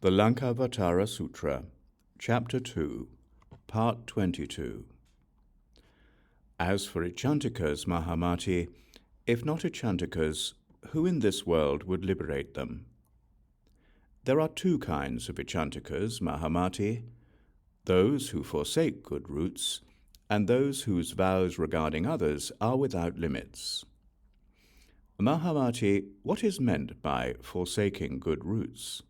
The Laṅkāvatāra Sūtra, Chapter 2, Part 22. As for Ichantikas, Mahāmati, if not Ichantikas, who in this world would liberate them? There are two kinds of Ichantikas, Mahāmati, those who forsake good roots, and those whose vows regarding others are without limits. Mahāmati, what is meant by forsaking good roots?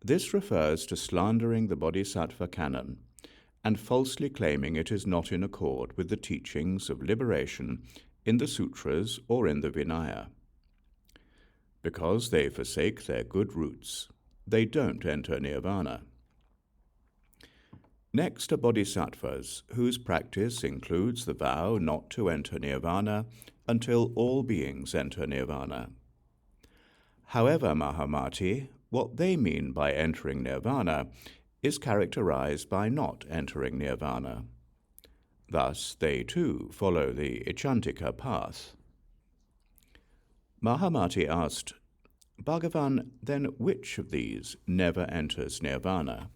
This refers to slandering the bodhisattva canon and falsely claiming it is not in accord with the teachings of liberation in the sutras or in the Vinaya. Because they forsake their good roots, they don't enter nirvana. Next are bodhisattvas, whose practice includes the vow not to enter nirvana until all beings enter nirvana. However, Mahāmati, what they mean by entering nirvana is characterized by not entering nirvana. Thus, they too follow the Ichantika path. Mahāmati asked, Bhagavan, then which of these never enters nirvana?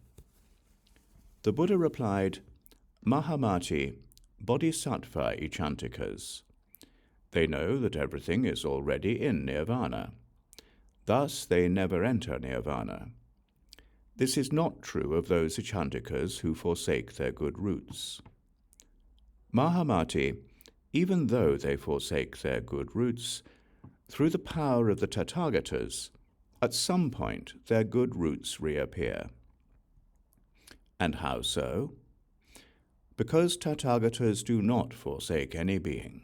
The Buddha replied, Mahāmati, bodhisattva Ichantikas. They know that everything is already in nirvana. Thus they never enter nirvana. This is not true of those Ichantikas who forsake their good roots. Mahāmati, even though they forsake their good roots, through the power of the Tathagatas, at some point their good roots reappear. And how so? Because Tathagatas do not forsake any being.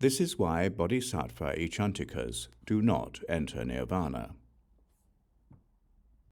This is why bodhisattva Ichantikas do not enter nirvana.